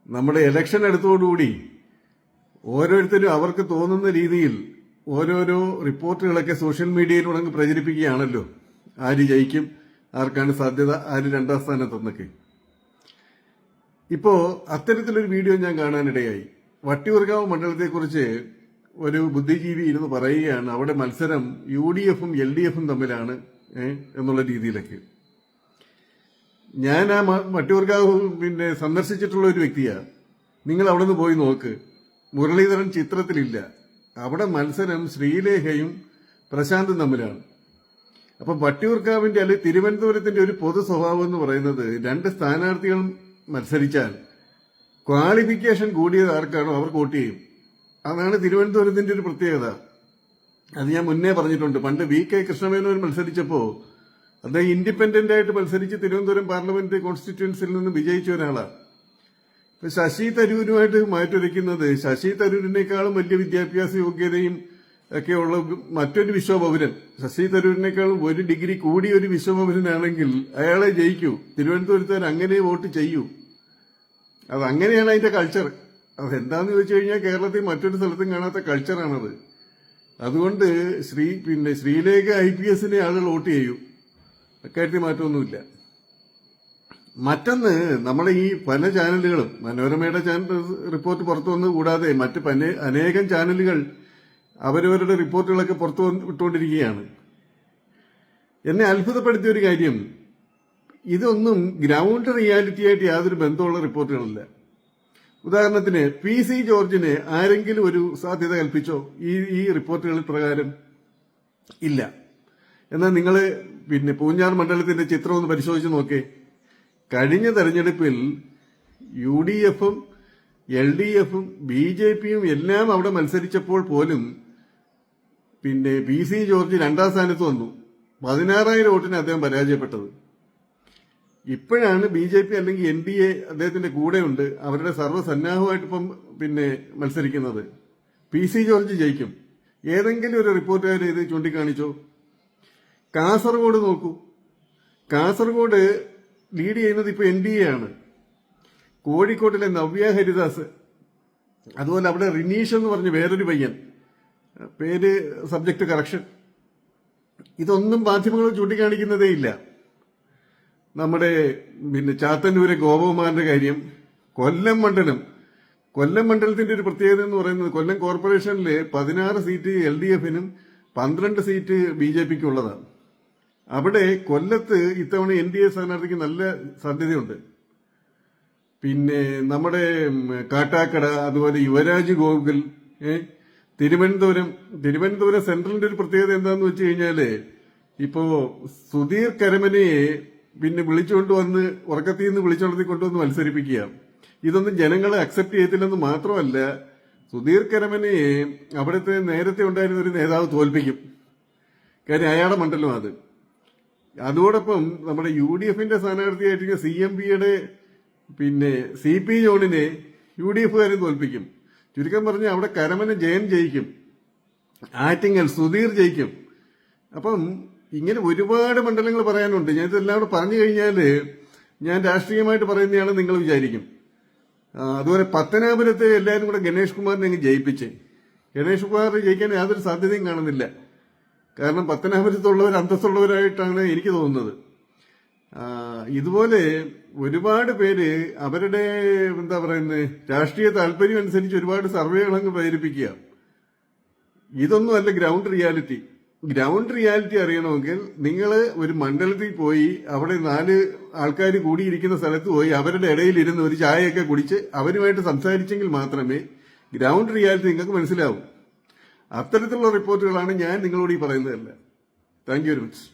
നമ്മുടെ ഇലക്ഷൻ അടുത്തോടുകൂടി ഓരോരുത്തരും അവർക്ക് തോന്നുന്ന രീതിയിൽ ഓരോരോ റിപ്പോർട്ടുകളൊക്കെ സോഷ്യൽ മീഡിയയിലൂടെ അങ്ങ് പ്രചരിപ്പിക്കുകയാണല്ലോ. ആര് ജയിക്കും, ആർക്കാണ് സാധ്യത, ആര് രണ്ടാം സ്ഥാനത്തെന്നൊക്കെ. ഇപ്പോ അത്തരത്തിലൊരു വീഡിയോ ഞാൻ കാണാനിടയായി. വട്ടിയൂർക്കാവ് മണ്ഡലത്തെക്കുറിച്ച് ഒരു ബുദ്ധിജീവി ഇരുന്ന് പറയുകയാണ് അവിടെ മത്സരം UDFും LDFും തമ്മിലാണ് എന്നുള്ള രീതിയിലൊക്കെ. ഞാൻ ആ വട്ടിയൂർക്കാവ് സന്ദർശിച്ചിട്ടുള്ള ഒരു വ്യക്തിയാണ്. നിങ്ങൾ അവിടെ നിന്ന് പോയി നോക്ക്. മുരളീധരൻ ചിത്രത്തിലില്ല. അവിടെ മത്സരം ശ്രീലേഖയും പ്രശാന്തും തമ്മിലാണ്. അപ്പൊ വട്ടിയൂർക്കാവിന്റെ അല്ലെങ്കിൽ തിരുവനന്തപുരത്തിന്റെ ഒരു പൊതു സ്വഭാവം എന്ന് പറയുന്നത് രണ്ട് സ്ഥാനാർത്ഥികൾ മത്സരിച്ചാൽ ക്വാളിഫിക്കേഷൻ കൂടിയത് ആർക്കാണോ അവർക്ക് വോട്ട് ചെയ്യും. അതാണ് തിരുവനന്തപുരത്തിന്റെ ഒരു പ്രത്യേകത. അത് ഞാൻ മുന്നേ പറഞ്ഞിട്ടുണ്ട്. പണ്ട് VK കൃഷ്ണമേനോൻ മത്സരിച്ചപ്പോ അദ്ദേഹം ഇൻഡിപെൻഡന്റ് ആയിട്ട് മത്സരിച്ച് തിരുവനന്തപുരം പാർലമെന്റ് കോൺസ്റ്റിറ്റ്യുവൻസിയിൽ നിന്ന് വിജയിച്ച ഒരാളാണ്. ശശി തരൂരുമായിട്ട് മാറ്റുരയ്ക്കുന്നത് ശശി തരൂരിനേക്കാളും വലിയ വിദ്യാഭ്യാസ യോഗ്യതയും ഒക്കെയുള്ള മറ്റൊരു വിശ്വപൗരൻ, ശശി തരൂരിനേക്കാളും ഒരു ഡിഗ്രി കൂടിയ ഒരു വിശ്വപൗരനാണെങ്കിൽ അയാളെ ജയിക്കൂ. തിരുവനന്തപുരത്തുകാർ അങ്ങനെ വോട്ട് ചെയ്യൂ. അതങ്ങനെയാണ് അതിന്റെ കൾച്ചർ. അതെന്താന്ന് ചോദിച്ചു കഴിഞ്ഞാൽ കേരളത്തിൽ മറ്റൊരു സ്ഥലത്തും കാണാത്ത കൾച്ചറാണത്. അതുകൊണ്ട് ശ്രീലേഖ IPSനെ ആളുകൾ വോട്ട് ചെയ്യൂ. അക്കാര്യത്തിൽ മാറ്റമൊന്നുമില്ല. മറ്റൊന്ന്, നമ്മുടെ ഈ പല ചാനലുകളും, മനോരമയുടെ ചാനൽ റിപ്പോർട്ട് പുറത്തു വന്നത് കൂടാതെ മറ്റ് അനേകം ചാനലുകൾ അവരവരുടെ റിപ്പോർട്ടുകളൊക്കെ പുറത്തു വിട്ടുകൊണ്ടിരിക്കുകയാണ്. എന്നെ അത്ഭുതപ്പെടുത്തിയ ഒരു കാര്യം, ഇതൊന്നും ഗ്രൗണ്ട് റിയാലിറ്റി ആയിട്ട് യാതൊരു ബന്ധമുള്ള റിപ്പോർട്ടുകളല്ല. ഉദാഹരണത്തിന് PC ജോർജിന് ആരെങ്കിലും ഒരു സാധ്യത കൽപ്പിച്ചോ ഈ റിപ്പോർട്ടുകൾ പ്രകാരം? ഇല്ല. എന്നാൽ നിങ്ങൾ പൂഞ്ഞാർ മണ്ഡലത്തിന്റെ ചിത്രം ഒന്ന് പരിശോധിച്ച് നോക്കേ. കഴിഞ്ഞ തെരഞ്ഞെടുപ്പിൽ UDFും LDFും BJPയും എല്ലാം അവിടെ മത്സരിച്ചപ്പോൾ പോലും PC ജോർജ് രണ്ടാം സ്ഥാനത്ത് വന്നു. 16,000 വോട്ടിന് അദ്ദേഹം പരാജയപ്പെട്ടത്. ഇപ്പോഴാണ് BJP അല്ലെങ്കിൽ NDA അദ്ദേഹത്തിന്റെ കൂടെയുണ്ട്. അവരുടെ സർവ്വസന്നാഹമായിട്ട് ഇപ്പം മത്സരിക്കുന്നത്. PC ജോർജ് ജയിക്കും. ഏതെങ്കിലും ഒരു റിപ്പോർട്ടുകാർ ഇത് ചൂണ്ടിക്കാണിച്ചോ? കാസർഗോഡ് നോക്കൂ. കാസർഗോഡ് ലീഡ് ചെയ്യുന്നത് ഇപ്പൊ NDA ആണ്. കോഴിക്കോട്ടിലെ നവ്യ ഹരിദാസ്, അതുപോലെ അവിടെ റിനീഷ് എന്ന് പറഞ്ഞ വേറൊരു പയ്യൻ, പേര് സബ്ജക്ട് കറക്ഷൻ, ഇതൊന്നും മാധ്യമങ്ങൾ ചൂണ്ടിക്കാണിക്കുന്നതേ ഇല്ല. നമ്മുടെ ചാത്തന്നൂരെ ഗോപകുമാറിന്റെ കാര്യം, കൊല്ലം മണ്ഡലത്തിന്റെ ഒരു പ്രത്യേകത എന്ന് പറയുന്നത് കൊല്ലം കോർപ്പറേഷനിലെ 16 സീറ്റ് LDFനും 12 സീറ്റ് BJPക്കും ഉള്ളതാണ്. അവിടെ കൊല്ലത്ത് ഇത്തവണ NDA സ്ഥാനാർത്ഥിക്ക് നല്ല സാധ്യതയുണ്ട്. നമ്മുടെ കാട്ടാക്കട, അതുപോലെ യുവരാജ് ഗോകുൽ, തിരുവനന്തപുരം സെൻട്രലിന്റെ ഒരു പ്രത്യേകത എന്താന്ന് വെച്ച് കഴിഞ്ഞാല് ഇപ്പോ സുധീർ കരമനയെ വിളിച്ചുകൊണ്ടുവന്ന് ഉറക്കത്തിൽ നിന്ന് വിളിച്ചുണർത്തി കൊണ്ടുവന്ന് മത്സരിപ്പിക്കുക. ഇതൊന്നും ജനങ്ങളെ അക്സെപ്റ്റ് ചെയ്തില്ലെന്ന് മാത്രമല്ല, സുധീർ കരമനയെ അവിടുത്തെ നേരത്തെ ഉണ്ടായിരുന്ന ഒരു നേതാവ് തോൽപ്പിക്കും. കാര്യം അയാളുടെ മണ്ഡലം അത്. അതോടൊപ്പം നമ്മുടെ UDFന്റെ സ്ഥാനാർത്ഥിയായിട്ട് CMPയുടെ CP ജോണിനെ UDFുകാരും തോൽപ്പിക്കും. ചുരുക്കം പറഞ്ഞ് അവിടെ കരമന ജയൻ ജയിക്കും, ആറ്റിങ്ങൽ സുധീർ ജയിക്കും. അപ്പം ഇങ്ങനെ ഒരുപാട് മണ്ഡലങ്ങൾ പറയാനുണ്ട്. ഞാൻ ഇതെല്ലാം കൂടെ പറഞ്ഞു കഴിഞ്ഞാൽ ഞാൻ രാഷ്ട്രീയമായിട്ട് പറയുന്നതാണ് നിങ്ങൾ വിചാരിക്കും. അതുപോലെ പത്തനാപുരത്തെ എല്ലാവരും കൂടെ ഗണേഷ് കുമാറിനെ അങ്ങ് ജയിപ്പിച്ച്, ഗണേഷ് കുമാർ ജയിക്കാൻ യാതൊരു സാധ്യതയും കാണുന്നില്ല. കാരണം പത്തനാപുരത്തുള്ളവർ അന്തസ്സുള്ളവരായിട്ടാണ് എനിക്ക് തോന്നുന്നത്. ഇതുപോലെ ഒരുപാട് പേര് അവരുടെ രാഷ്ട്രീയ താല്പര്യം അനുസരിച്ച് ഒരുപാട് സർവേകൾ അങ്ങ് പ്രചരിപ്പിക്കുക. ഇതൊന്നും അല്ല ഗ്രൗണ്ട് റിയാലിറ്റി. ഗ്രൗണ്ട് റിയാലിറ്റി അറിയണമെങ്കിൽ നിങ്ങൾ ഒരു മണ്ഡലത്തിൽ പോയി അവിടെ 4 ആൾക്കാർ കൂടിയിരിക്കുന്ന സ്ഥലത്ത് പോയി അവരുടെ ഇടയിലിരുന്ന് ഒരു ചായയൊക്കെ കുടിച്ച് അവരുമായിട്ട് സംസാരിച്ചെങ്കിൽ മാത്രമേ ഗ്രൗണ്ട് റിയാലിറ്റി നിങ്ങൾക്ക് മനസ്സിലാവൂ. അത്തരത്തിലുള്ള റിപ്പോർട്ടുകളാണ് ഞാൻ നിങ്ങളോട് ഈ പറയുന്നതല്ല. Thank you very much.